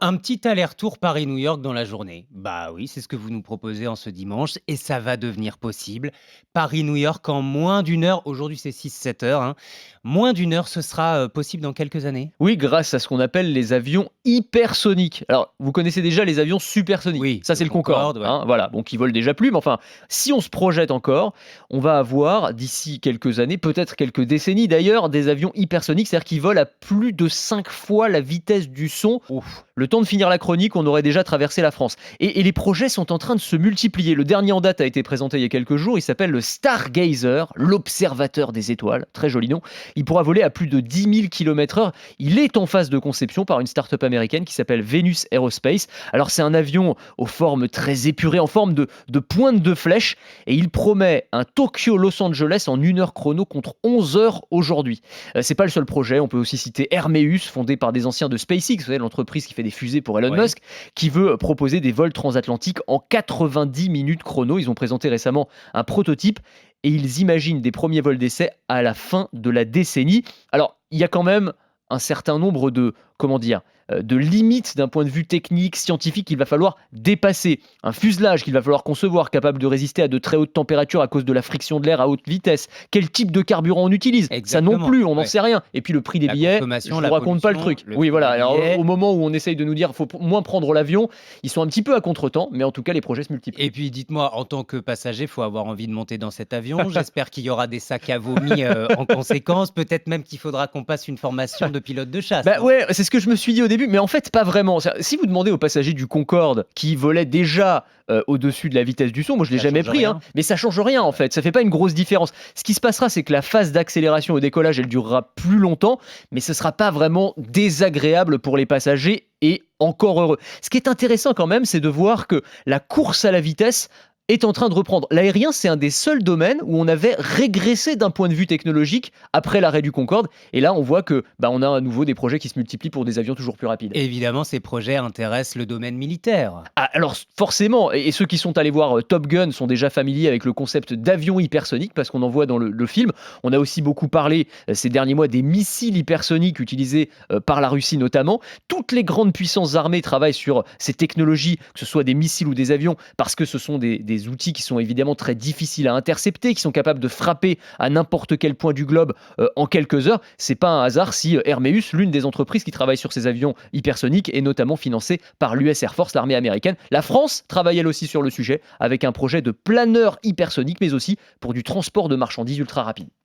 Un petit aller-retour Paris-New York dans la journée. Bah oui, c'est ce que vous nous proposez en ce dimanche et ça va devenir possible. Paris-New York en moins d'une heure, aujourd'hui c'est 6-7 heures, hein. Moins d'une heure, ce sera possible dans quelques années? Oui, grâce à ce qu'on appelle les avions hypersoniques. Alors, vous connaissez déjà les avions supersoniques. Oui, Ça, le c'est le Concorde. Concorde, ouais. Hein, voilà, bon, qui volent déjà plus, mais enfin, si on se projette encore, on va avoir d'ici quelques années, peut-être quelques décennies d'ailleurs, des avions hypersoniques, c'est-à-dire qui volent à plus de 5 fois la vitesse du son. Ouf. Le temps de finir la chronique, on aurait déjà traversé la France. Et les projets sont en train de se multiplier. Le dernier en date a été présenté il y a quelques jours. Il s'appelle le Stargazer, l'observateur des étoiles. Très joli nom. Il pourra voler à plus de 10 000 km/h. Il est en phase de conception par une start-up américaine qui s'appelle Venus Aerospace. Alors, c'est un avion aux formes très épurées, en forme de pointe de flèche. Et il promet un Tokyo-Los Angeles en 1 heure chrono contre 11 heures aujourd'hui. C'est pas le seul projet. On peut aussi citer Hermeus, fondé par des anciens de SpaceX, vous savez, l'entreprise qui fait des fusées pour Elon Ouais. Musk, qui veut proposer des vols transatlantiques en 90 minutes chrono. Ils ont présenté récemment un prototype et ils imaginent des premiers vols d'essai à la fin de la décennie. Alors, il y a quand même un certain nombre de, comment dire, de limites d'un point de vue technique, scientifique qu'il va falloir dépasser. Un fuselage qu'il va falloir concevoir, capable de résister à de très hautes températures à cause de la friction de l'air à haute vitesse. Quel type de carburant on utilise? Ça non Exactement, plus, on n'en ouais. sait rien. Et puis le prix des La billets, je consommation, vous la raconte pas le pollution, truc. le Oui, prix voilà. des Alors, billets. au moment où on essaye de nous dire faut moins prendre l'avion, ils sont un petit peu à contretemps, mais en tout cas, les projets se multiplient. Et puis dites-moi, en tant que passager, il faut avoir envie de monter dans cet avion. J'espère qu'il y aura des sacs à vomi, en conséquence. Peut-être même qu'il faudra qu'on passe une formation de pilote de chasse, Bah non? ouais, c'est ce que je me suis dit au début, mais en fait, pas vraiment. Si vous demandez aux passagers du Concorde qui volaient déjà au-dessus de la vitesse du son, moi je l'ai Ça jamais change pris, hein, rien? mais ça change rien en Ouais. fait. Ça fait pas une grosse différence. Ce qui se passera, c'est que la phase d'accélération au décollage, elle durera plus longtemps, mais ce sera pas vraiment désagréable pour les passagers et encore heureux. Ce qui est intéressant quand même, c'est de voir que la course à la vitesse est en train de reprendre. L'aérien, c'est un des seuls domaines où on avait régressé d'un point de vue technologique après l'arrêt du Concorde. Et là, on voit que on a à nouveau des projets qui se multiplient pour des avions toujours plus rapides. Évidemment, ces projets intéressent le domaine militaire. Ah, alors forcément, et ceux qui sont allés voir Top Gun sont déjà familiers avec le concept d'avion hypersonique parce qu'on en voit dans le film. On a aussi beaucoup parlé ces derniers mois des missiles hypersoniques utilisés par la Russie notamment. Toutes les grandes puissances armées travaillent sur ces technologies, que ce soit des missiles ou des avions, parce que ce sont des outils qui sont évidemment très difficiles à intercepter, qui sont capables de frapper à n'importe quel point du globe en quelques heures. C'est pas un hasard si Hermeus, l'une des entreprises qui travaille sur ces avions hypersoniques, est notamment financée par l'US Air Force, l'armée américaine. La France travaille elle aussi sur le sujet avec un projet de planeur hypersonique, mais aussi pour du transport de marchandises ultra rapide.